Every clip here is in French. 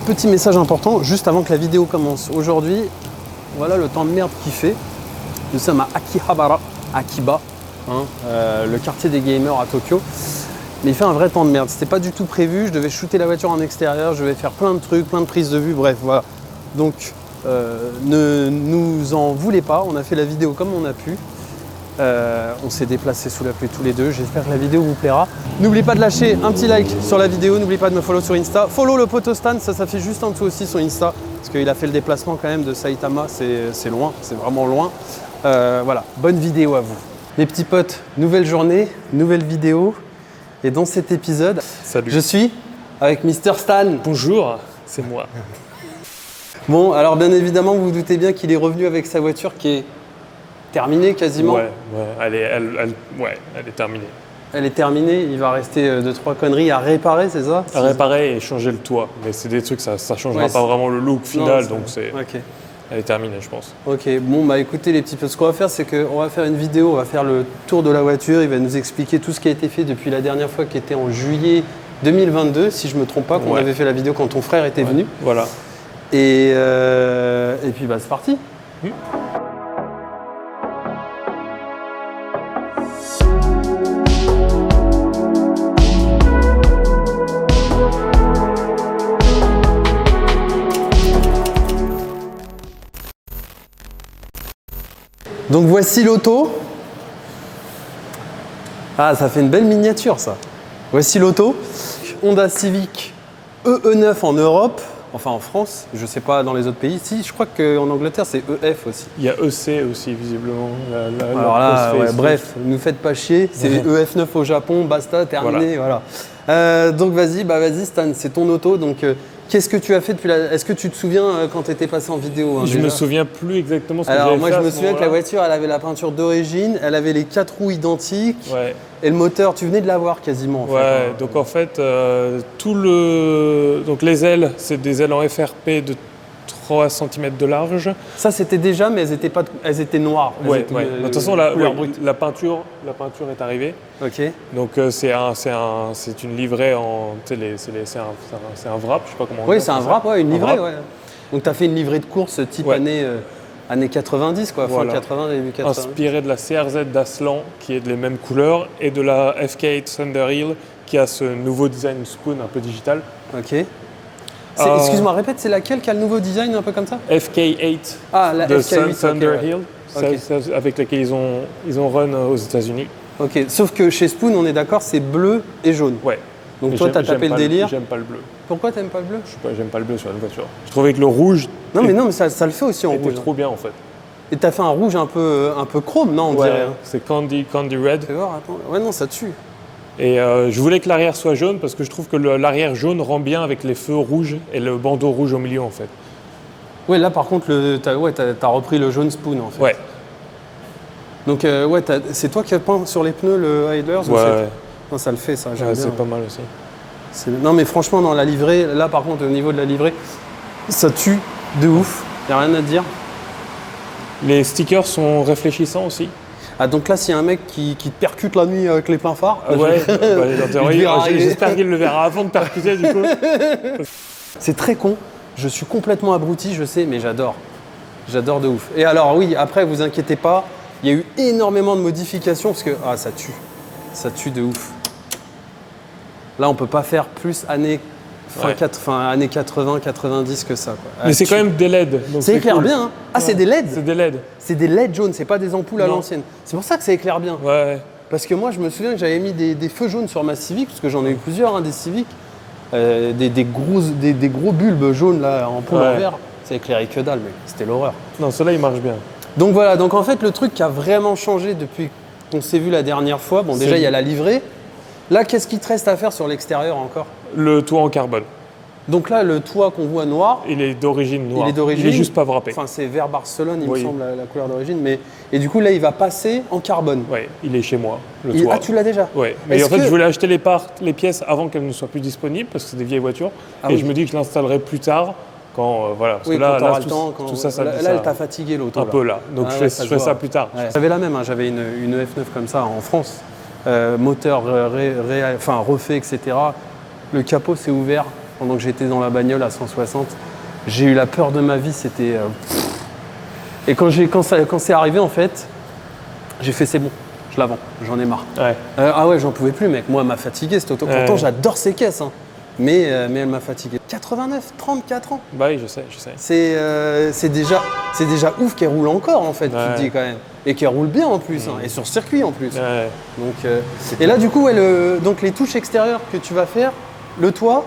Petit message important, juste avant que la vidéo commence. Aujourd'hui, voilà le temps de merde qu'il fait. Nous sommes à Akiba, hein, le quartier des gamers à Tokyo. Mais il fait un vrai temps de merde. C'était pas du tout prévu. Je devais shooter la voiture en extérieur. Je devais faire plein de trucs, plein de prises de vue. Bref, voilà. Donc, ne nous en voulez pas. On a fait la vidéo comme on a pu. On s'est déplacés sous la pluie tous les deux. J'espère que la vidéo vous plaira. N'oubliez pas de lâcher un petit like sur la vidéo. N'oubliez pas de me follow sur Insta. Follow le poteau Stan, ça s'affiche juste en dessous aussi sur Insta. Parce qu'il a fait le déplacement quand même de Saitama. C'est loin, c'est vraiment loin. Voilà, bonne vidéo à vous. Les petits potes, nouvelle journée, nouvelle vidéo. Et dans cet épisode, Salut. Je suis avec Mr Stan. Bonjour, c'est moi. Bon, alors bien évidemment, vous vous doutez bien qu'il est revenu avec sa voiture qui est terminée quasiment. Ouais, elle est terminée. Elle est terminée, il va rester 2-3 conneries à réparer, c'est ça? À réparer et changer le toit. Mais c'est des trucs, ça changera pas vraiment le look final, donc c'est... Ok. Elle est terminée, je pense. Ok, bon bah écoutez les petits peu, ce qu'on va faire c'est qu'on va faire une vidéo, on va faire le tour de la voiture, il va nous expliquer tout ce qui a été fait depuis la dernière fois qui était en juillet 2022, si je me trompe pas, qu'on avait fait la vidéo quand ton frère était venu. Voilà. Et puis bah c'est parti. Donc voici l'auto. Ah, ça fait une belle miniature ça. Voici l'auto. Honda Civic EE9 en Europe, enfin en France, je sais pas dans les autres pays. Si, je crois qu'en Angleterre c'est EF aussi. Il y a EC aussi, visiblement. Alors là, ouais, bref, ne nous faites pas chier, c'est EF9 au Japon, basta, terminé, voilà. Donc vas-y Stan, c'est ton auto, donc qu'est-ce que tu as fait depuis la... Est-ce que tu te souviens quand tu étais passé en vidéo Je me souviens plus exactement ce que j'avais fait. Alors moi je me souviens que la voiture, elle avait la peinture d'origine, elle avait les 4 roues identiques, et le moteur, tu venais de l'avoir quasiment. Donc en fait, donc les ailes, c'est des ailes en FRP de 3 cm de large. Ça c'était déjà, mais elles étaient noires. De toute façon, la peinture est arrivée. Ok. Donc c'est une livrée en... C'est un wrap, je sais pas comment on dit. Oui, c'est un wrap, une livrée, ouais. Donc tu as fait une livrée de course type années 90, quoi, fin 80, début 80. Inspiré de la CRZ d'Aslan, qui est de les mêmes couleurs, et de la FK8 Thunder Hill, qui a ce nouveau design spoon un peu digital. Ok. Excuse-moi, répète, c'est laquelle qui a le nouveau design un peu comme ça? FK8 la de FK8, Thunder Hill, avec laquelle ils ont run aux États-Unis. Ok, sauf que chez Spoon, on est d'accord, c'est bleu et jaune. Ouais. Donc toi, t'as tapé le délire. J'aime pas le bleu. Pourquoi t'aimes pas le bleu? Je sais pas, j'aime pas le bleu sur une voiture. Je trouvais que le rouge. Non, mais ça le fait aussi en rouge. C'était trop bien en fait. Et t'as fait un rouge un peu chrome, non? On dirait. C'est Candy Red. Fais voir, attends. Ouais, non, ça tue. Et je voulais que l'arrière soit jaune parce que je trouve que l'arrière jaune rend bien avec les feux rouges et le bandeau rouge au milieu en fait. Ouais, là par contre, t'as repris le jaune Spoon en fait. Ouais. Donc c'est toi qui as peint sur les pneus le Idlers? Ouais. Non, ça le fait ça, j'aime bien. C'est pas mal aussi. Non mais franchement, dans la livrée, là par contre, au niveau de la livrée, ça tue de ouf. Y a rien à dire. Les stickers sont réfléchissants aussi. Ah donc là, s'il y a un mec qui te percute la nuit avec les pleins phares, j'espère qu'il le verra avant de percuter du coup. C'est très con, je suis complètement abruti, je sais, mais j'adore. J'adore de ouf. Et alors oui, après, vous inquiétez pas, il y a eu énormément de modifications parce que ça tue de ouf. Là, on peut pas faire plus années 80, 90 que ça. Quoi. Mais c'est quand même des LED. Ça éclaire cool. bien. Hein. Ah, c'est des LED? C'est des LED. C'est des LED jaunes, c'est pas des ampoules à l'ancienne. C'est pour ça que ça éclaire bien. Ouais. Parce que moi, je me souviens que j'avais mis des feux jaunes sur ma Civic, parce que j'en ai eu plusieurs, des Civic. Des gros bulbes jaunes là, en ampoule en verre. Ça éclairait que dalle, mais c'était l'horreur. Non, ceux-là, ils marchent bien. Donc voilà, donc en fait, le truc qui a vraiment changé depuis qu'on s'est vu la dernière fois, bon déjà, il y a la livrée. Là, qu'est-ce qu'il te reste à faire sur l'extérieur encore? Le toit en carbone. Donc là, le toit qu'on voit noir... Il est d'origine noire. Il est juste pas wrappé. Enfin, c'est vert Barcelone, il me semble, la couleur d'origine. Et du coup, là, il va passer en carbone. Oui, il est chez moi, le toit. Ah, tu l'as déjà? Oui, mais en fait, je voulais acheter les pièces avant qu'elles ne soient plus disponibles, parce que c'est des vieilles voitures. Et je me dis que je l'installerai plus tard, quand, voilà. Parce que là, le temps, tout ça, là, elle t'a fatigué, l'auto. Un peu là. Donc, je fais ça plus tard. Ouais. J'avais la même, hein. J'avais une F9 comme ça en France. Moteur refait, etc. Le capot s'est ouvert pendant que j'étais dans la bagnole à 160. J'ai eu la peur de ma vie, c'était... Et quand c'est arrivé, en fait, j'ai fait c'est bon, je la vends, j'en ai marre. Ouais. Ah ouais, j'en pouvais plus, mec. Moi, elle m'a fatigué cette auto. Pourtant, j'adore ces caisses, hein. Mais elle m'a fatigué. 89, 34 ans. Bah oui, je sais. C'est déjà ouf qu'elle roule encore, en fait, tu te dis quand même. Et qu'elle roule bien en plus, hein, et sur circuit en plus. Ouais. Donc, et là, du coup, donc les touches extérieures que tu vas faire, le toit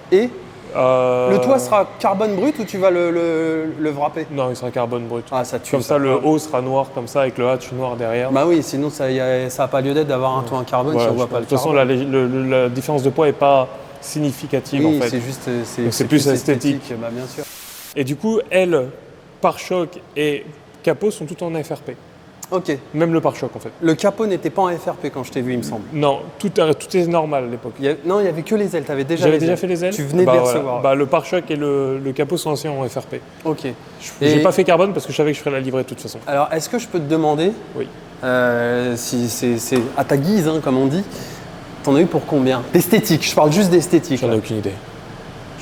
et le toit sera carbone brut ou tu vas le wrapper? Non, il sera carbone brut. Ah, ça tue. Comme ça, le haut sera noir comme ça avec le hatch noir derrière. Bah oui, sinon ça n'a pas lieu d'être d'avoir un toit en carbone si on voit pas le carbone. De toute façon, la différence de poids n'est pas significative en fait. C'est juste c'est plus esthétique. Bah, bien sûr. Et du coup, pare-choc et capot sont tout en FRP. Ok. Même le pare-choc en fait. Le capot n'était pas en FRP quand je t'ai vu, il me semble. Non, tout est normal à l'époque. Non, il n'y avait que les ailes. J'avais déjà fait les ailes. Tu venais de les recevoir. Bah, le pare-choc et le capot sont anciens en FRP. Ok. J'ai pas fait carbone parce que je savais que je ferais la livrée de toute façon. Alors, est-ce que je peux te demander, oui. Si c'est à ta guise, hein, comme on dit, t'en as eu pour combien? D'esthétique, je parle juste d'esthétique. J'en ai aucune idée.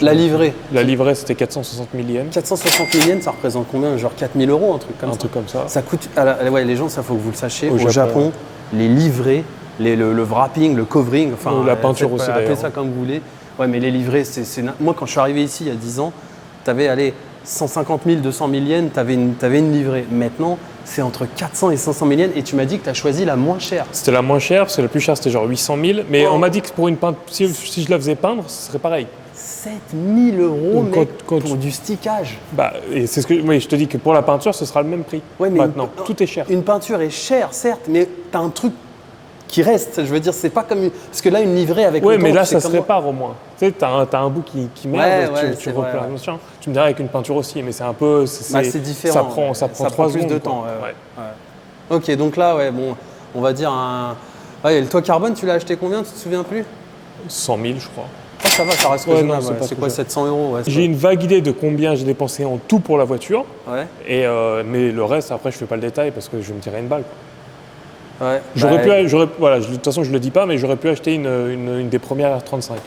La livrée? La livrée, c'était 460 000 yens. 460 000 yens, ça représente combien? Genre 4 000 €, un truc comme ça? Un truc comme ça. Ça coûte. Ouais, les gens, ça faut que vous le sachiez. Au Japon, les livrées, le wrapping, le covering, enfin. La peinture aussi d'ailleurs. Appelez ça comme vous voulez. Ouais, mais les livrées, moi, quand je suis arrivé ici il y a 10 ans, t'avais, 150 000, 200 000 yens, t'avais une livrée. Maintenant, c'est entre 400 et 500 000 yens et tu m'as dit que tu as choisi la moins chère. C'était la moins chère, parce que la plus chère, c'était genre 800 000. Mais on m'a dit que pour une peinture, si je la faisais peindre, ce serait pareil. 7 000 € mec, pour du stickage. Bah, et c'est oui, je te dis que pour la peinture, ce sera le même prix. Ouais, mais maintenant, tout est cher. Une peinture est chère, certes, mais tu as un truc qui reste. Je veux dire, c'est pas comme parce que là, une livrée avec. Oui, mais là, ça se répare au moins. Tu sais, t'as un bout qui merde, tu vrai. Tu me dirais avec une peinture aussi, mais c'est un peu. C'est différent. Ça prend 3 plus secondes, de temps. Ok, donc là, bon, on va dire un. Ouais, le toit carbone, tu l'as acheté combien? Tu te souviens plus? 100 000, je crois. Ah, ça va, ça reste raisonnable. C'est quoi, 700 €? J'ai une vague idée de combien j'ai dépensé en tout pour la voiture. Ouais. Mais le reste, après, je fais pas le détail parce que je vais me tirer une balle. Ouais. De toute façon, je le dis pas, mais j'aurais pu acheter une des premières R35. Quoi.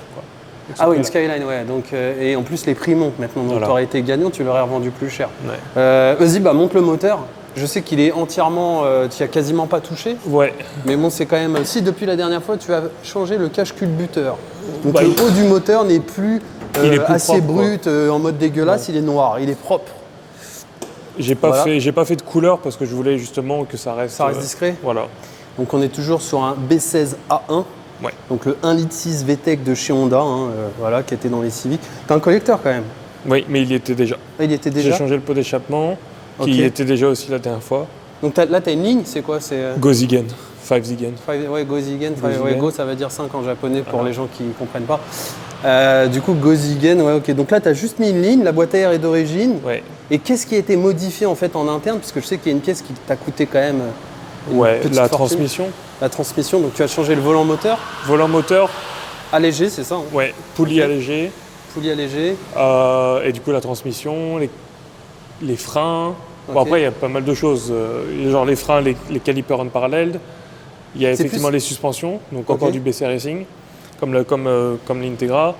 Ah oui, une Skyline, ouais. Donc, et en plus, les prix montent maintenant. Donc, tu aurais été gagnant, tu l'aurais revendu plus cher. Ouais. Vas-y, monte le moteur. Je sais qu'il est entièrement, tu n'y as quasiment pas touché. Ouais. Mais bon, c'est quand même. Si depuis la dernière fois, tu as changé le cache culbuteur. Donc le haut du moteur n'est plus, assez propre, brut, en mode dégueulasse, il est noir, il est propre. J'ai pas fait de couleur parce que je voulais justement que ça reste. Ça reste discret. Voilà. Donc on est toujours sur un B16A1. Ouais. Donc le 1,6 litre VTEC de chez Honda, voilà, qui était dans les Civic. T'as un collecteur quand même. Oui, mais il y était déjà. Ah, il était déjà. J'ai changé le pot d'échappement, qui était déjà aussi la dernière fois. Donc là, tu as une ligne, c'est quoi? Gozigen. 5 Zigen. Ouais, Gozigen. Ouais, Go, ça veut dire 5 en japonais pour les gens qui ne comprennent pas. Du coup, Gozigen, ouais, ok. Donc là, tu as juste mis une ligne, la boîte à air est d'origine. Ouais. Et qu'est-ce qui a été modifié en fait en interne? Parce que je sais qu'il y a une pièce qui t'a coûté quand même. La transmission. La transmission, donc tu as changé le volant moteur. Volant moteur. Allégé, c'est ça? Hein? Ouais, poulie allégée. Poulie allégée. Et du coup, la transmission, les freins. Bon, après, il y a pas mal de choses. Genre les freins, les calipers unparalleled. Il y a effectivement les suspensions, donc encore du BC Racing, comme l'Integra.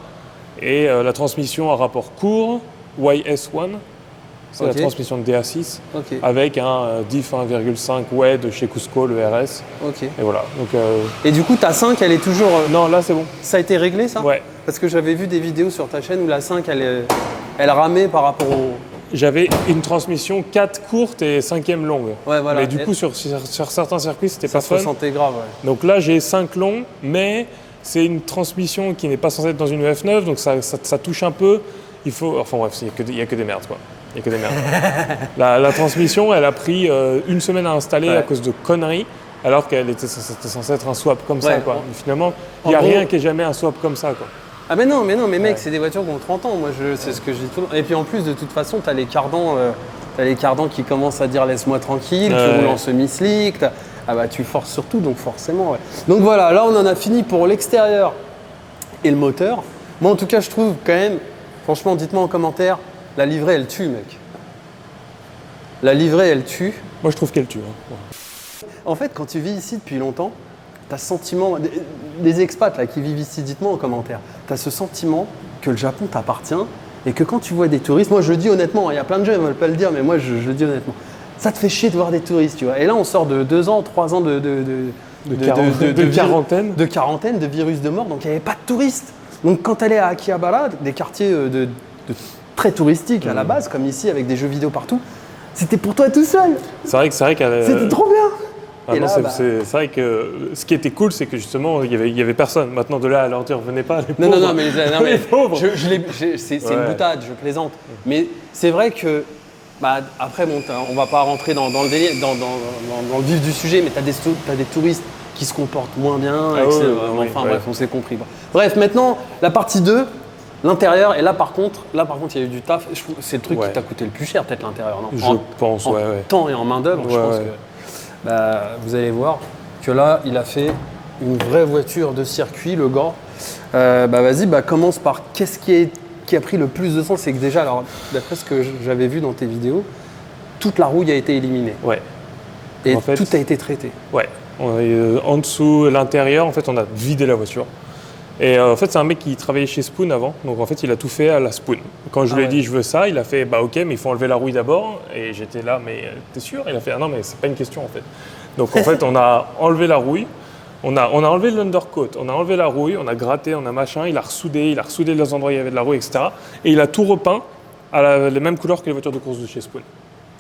Et la transmission à rapport court, YS1. C'est la transmission de DA6 avec un diff 1,5 WED de chez Cusco, le RS. Et voilà. Donc, et du coup, ta 5, elle est toujours. Non, là, c'est bon. Ça a été réglé, ça? Ouais. Parce que j'avais vu des vidéos sur ta chaîne où la 5, elle ramait par rapport au. J'avais une transmission 4 courte et 5e longue. Ouais, voilà. Mais du coup, sur certains circuits, c'était pas fun. Ça se ressentait grave, ouais. Donc là, j'ai 5 longs, mais c'est une transmission qui n'est pas censée être dans une F9, donc ça touche un peu. Il faut. Enfin bref, il n'y a que des merdes, quoi. Il n'y a que des merdes. la transmission, elle a pris une semaine à installer à cause de conneries, alors qu'elle était censée être un swap comme ça, quoi. Mais finalement, il n'y a rien qui est jamais un swap comme ça, quoi. Ah mais non, mec, c'est des voitures qui ont 30 ans, moi c'est ce que je dis tout le temps. Et puis en plus, de toute façon, tu as les cardans qui commencent à dire laisse-moi tranquille, tu roules en semi-slick, ah bah tu forces surtout, donc forcément, ouais. Donc voilà, là on en a fini pour l'extérieur et le moteur. Moi en tout cas, je trouve quand même, franchement, dites-moi en commentaire, la livrée elle tue, mec. La livrée elle tue. Moi je trouve qu'elle tue. Hein. Ouais. En fait, quand tu vis ici depuis longtemps, tu as ce sentiment, des expats là, qui vivent ici, dites-moi en commentaire, tu as ce sentiment que le Japon t'appartient et que quand tu vois des touristes, moi je le dis honnêtement, il y a plein de gens qui ne veulent pas le dire, mais moi je le dis honnêtement, ça te fait chier de voir des touristes, tu vois. Et là on sort de 2 ans, 3 ans de quarantaine. De quarantaine, de virus de mort, donc il n'y avait pas de touristes. Donc quand tu allais à Akihabara, des quartiers très touristiques à la base, comme ici avec des jeux vidéo partout, c'était pour toi tout seul. C'est vrai que c'était trop bien. Et là, c'est vrai que ce qui était cool, c'est que justement, il y avait personne. Maintenant, de là à leur dire, venez pas, les pauvres. Non, mais pauvres. C'est une boutade, je plaisante. Mais c'est vrai que, après, bon, on va pas rentrer dans le délire, dans le vif du sujet, mais tu as des touristes qui se comportent moins bien. Bref, on s'est compris. Bref, maintenant, la partie 2, l'intérieur. Et là, par contre, il y a eu du taf. C'est le truc qui t'a coûté le plus cher, peut-être l'intérieur, non? Je pense, en temps et en main-d'œuvre, je pense que. Vous allez voir que là, il a fait une vraie voiture de circuit, le gars. Vas-y, commence par qu'est-ce qui a pris le plus de sens. C'est que déjà, alors, d'après ce que j'avais vu dans tes vidéos, toute la rouille a été éliminée. Ouais. Et en fait, tout a été traité. Ouais. En dessous, l'intérieur, en fait, on a vidé la voiture. Et en fait, c'est un mec qui travaillait chez Spoon avant, donc en fait, il a tout fait à la Spoon. Quand je lui ai dit je veux ça, il a fait ok, mais il faut enlever la rouille d'abord. Et j'étais là, mais t'es sûr? Il a fait non, mais c'est pas une question en fait. Donc en fait, on a enlevé la rouille, on a enlevé l'undercoat, on a enlevé la rouille, on a gratté, on a machin, il a ressoudé les endroits où il y avait de la rouille, etc. Et il a tout repeint à les mêmes couleurs que les voitures de course de chez Spoon.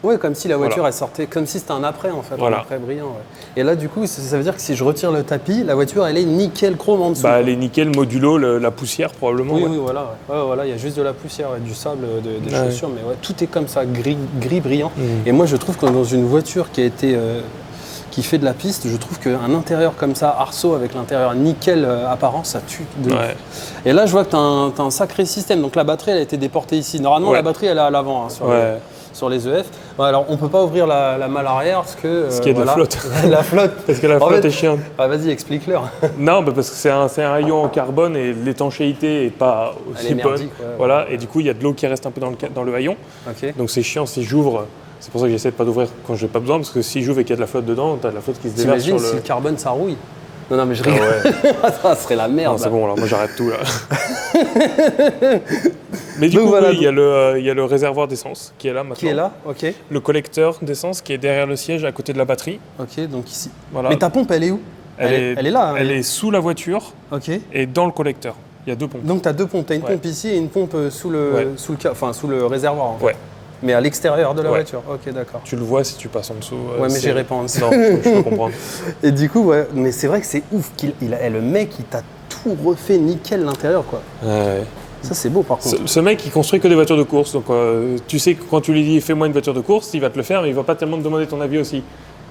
Oui, comme si la voiture elle sortait, comme si c'était un après en fait, un après brillant. Ouais. Et là du coup, ça veut dire que si je retire le tapis, la voiture elle est nickel chrome en dessous. Elle est nickel modulo, la poussière probablement. Oui, voilà. Voilà, il y a juste de la poussière et du sable des chaussures, mais tout est comme ça, gris brillant. Et moi je trouve que dans une voiture qui fait de la piste, je trouve qu'un intérieur comme ça, arceau avec l'intérieur nickel apparent, ça tue. Et là je vois que tu as un sacré système. Donc la batterie elle a été déportée ici. Normalement la batterie elle est à l'avant sur les EF. Alors on ne peut pas ouvrir la malle arrière parce que. Parce qu'il y a de la flotte. La flotte. Parce que la flotte est chiante. Vas-y, explique-leur. Non, parce que c'est un rayon en carbone et l'étanchéité n'est pas aussi bonne. Voilà, et du coup il y a de l'eau qui reste un peu dans le haillon. Donc c'est chiant si j'ouvre. C'est pour ça que j'essaie de pas d'ouvrir quand je n'ai pas besoin, parce que si j'ouvre et qu'il y a de la flotte dedans, tu as de la flotte qui se déverse sur le. T'imagines si le carbone ça rouille? Non, mais je rigole. Ça serait la merde. C'est bon, alors moi j'arrête tout là. Mais du coup, il y a le réservoir d'essence qui est là maintenant. Qui est là, ok. Le collecteur d'essence qui est derrière le siège à côté de la batterie. Ok, donc ici. Voilà. Mais ta pompe, elle est où? Elle est là. Elle est sous la voiture et dans le collecteur. Il y a 2 pompes. Donc tu as 2 pompes. Tu as une pompe ici et une pompe sous le réservoir en fait. Ouais. Mais à l'extérieur de la voiture. Ok, d'accord. Tu le vois si tu passes en dessous. Ouais, mais j'irai pas en dessous. Non, je peux comprendre. Et du coup, mais c'est vrai que c'est ouf. Le mec, il t'a tout refait nickel l'intérieur, quoi. Ouais. Ça, c'est beau, par contre. Ce mec, il construit que des voitures de course. Donc, tu sais que quand tu lui dis fais-moi une voiture de course, il va te le faire, mais il va pas tellement te demander ton avis aussi.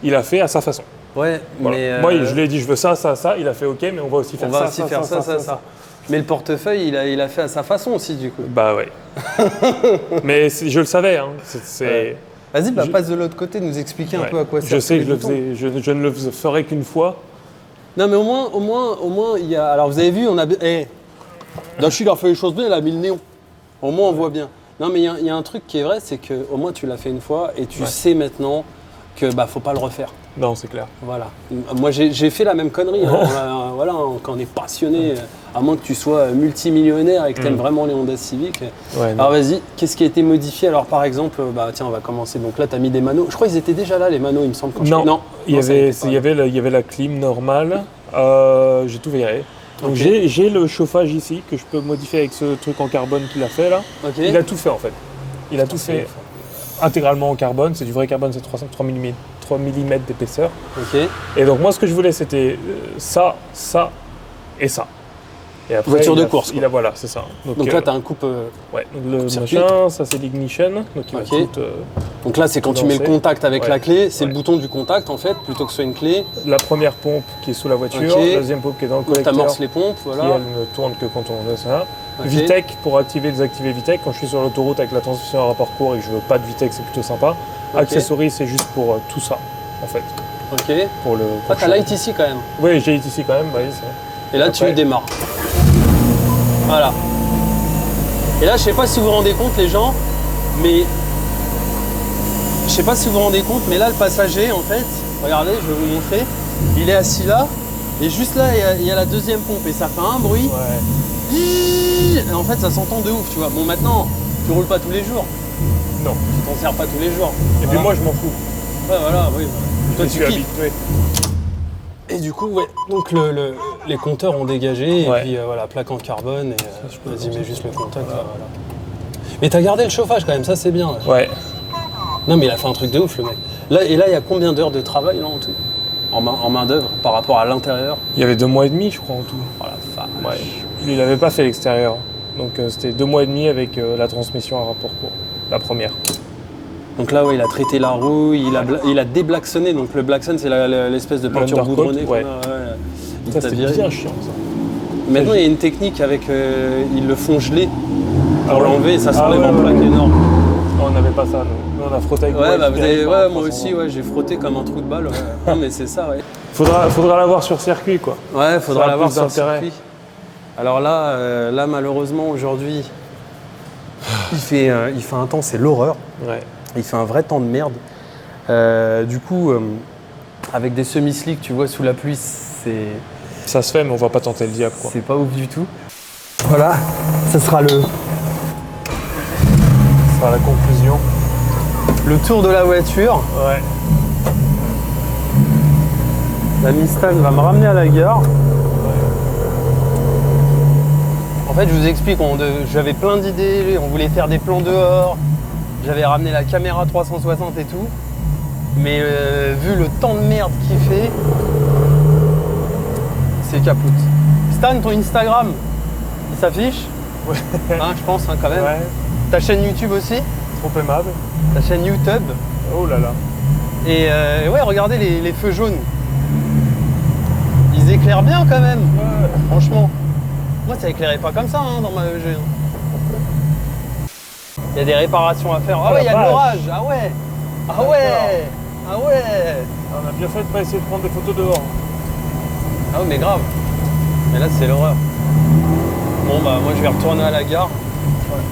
Il a fait à sa façon. Ouais, mais. Moi, je lui ai dit je veux ça. Il a fait ok, mais on va aussi faire ça. Mais le portefeuille, il a fait à sa façon aussi, du coup. Bah ouais. Mais je le savais. Hein. Vas-y, passe de l'autre côté, nous expliquer un peu à quoi ça sert. Je sais que je ne le ferai qu'une fois. Non, mais au moins, il y a. Alors, vous avez vu, on a. Dashi, il a fait les choses bien, il a mis le néon. Au moins, on voit bien. Non, mais il y a un truc qui est vrai, c'est qu'au moins, tu l'as fait une fois et tu sais maintenant que faut pas le refaire. Non, c'est clair. Voilà. Moi, j'ai fait la même connerie. Quand on est passionné, à moins que tu sois multimillionnaire et que tu aimes vraiment les Honda Civic. Alors, vas-y, qu'est-ce qui a été modifié? Alors, par exemple, tiens, on va commencer. Donc là, tu as mis des manos. Je crois qu'ils étaient déjà là, les manos, il me semble. Non, il y avait la clim normale. J'ai tout viré. Donc j'ai le chauffage ici que je peux modifier avec ce truc en carbone qu'il a fait là. Il a tout fait en fait. Il a tout fait intégralement en carbone. C'est du vrai carbone, c'est 3 mm d'épaisseur. Et donc moi ce que je voulais c'était ça et ça. Et après, voiture de course. Voilà, c'est ça. Donc là tu as un coupe. Le machin, ça c'est l'ignition. Donc là c'est quand tu mets le contact avec la clé, c'est le bouton du contact en fait, plutôt que ce soit une clé. La première pompe qui est sous la voiture, la deuxième pompe qui est dans le collecteur. Tu amorces les pompes, voilà. Qui elle ne tourne que quand on a ça. Vitec pour activer et désactiver Vitec. Quand je suis sur l'autoroute avec la transmission à rapport court et que je veux pas de Vitec, c'est plutôt sympa. Accessories, c'est juste pour tout ça en fait. Pour t'as light ici quand même. Oui, j'ai ici quand même. Et là tu démarres. Voilà. Et là, je sais pas si vous vous rendez compte, les gens, mais là, le passager, en fait, regardez, je vais vous montrer, il est assis là, et juste là, il y a la deuxième pompe, et ça fait un bruit. Et en fait, ça s'entend de ouf, tu vois. Bon, maintenant, tu roules pas tous les jours. Non. Tu t'en sers pas tous les jours. Et puis moi, je m'en fous. Ouais, voilà, oui. Toi, tu kiffes. Habitué. Et du coup, ouais, donc les compteurs ont dégagé, et puis voilà, plaque en carbone, et vas-y, mets juste le contact. Là, voilà. Mais t'as gardé le chauffage quand même, ça c'est bien. Là. Ouais. Non, mais il a fait un truc de ouf, le mec. Là, il y a combien d'heures de travail là en tout? En main d'œuvre par rapport à l'intérieur? Il y avait 2 mois et demi, je crois, en tout. Oh la vache. Ouais. Il n'avait pas fait l'extérieur. Donc c'était 2 mois et demi avec la transmission à rapport court, la première. Donc là, ouais, il a traité la roue, il a déblacksonné. Donc le blackson, c'est l'espèce de peinture goudronnée. Ouais. Ça, c'était bien chiant, ça. Maintenant, il y a une technique avec... ils le font geler pour l'enlever et ça s'enlève en plaque énorme. On n'avait pas ça, nous. Nous, on a frotté avec moi aussi, j'ai frotté comme un trou de balle. Ouais. Non, mais c'est ça, ouais. Faudra l'avoir sur circuit, quoi. Ouais, faudra l'avoir sur circuit. Alors là, malheureusement, aujourd'hui, il fait un temps, c'est l'horreur. Ouais. Il fait un vrai temps de merde. Du coup, avec des semi-slicks, tu vois, sous la pluie, c'est... Ça se fait, mais on va pas tenter le diable, quoi. C'est pas ouf du tout. Voilà, ça sera la conclusion. Le tour de la voiture. Ouais. La Mustang va me ramener à la gare. En fait, je vous explique, j'avais plein d'idées, on voulait faire des plans dehors. J'avais ramené la caméra 360 et tout. Mais vu le temps de merde qu'il fait, c'est capoute. Stan, ton Instagram, il s'affiche? Ouais. Hein, je pense, hein, quand même. Ouais. Ta chaîne YouTube aussi? Trop aimable. Ta chaîne YouTube? Oh là là. Et ouais, regardez les feux jaunes. Ils éclairent bien quand même. Ouais. Franchement. Moi, ça éclairait pas comme ça hein, dans ma EG. Il y a des réparations à faire. Ah ouais, il y a de l'orage. Ah ouais. Ah ouais. Ah ouais. On a bien fait de pas essayer de prendre des photos dehors. Ah ouais, mais grave. Mais là, c'est l'horreur. Bon, bah, moi, je vais retourner à la gare. Ouais.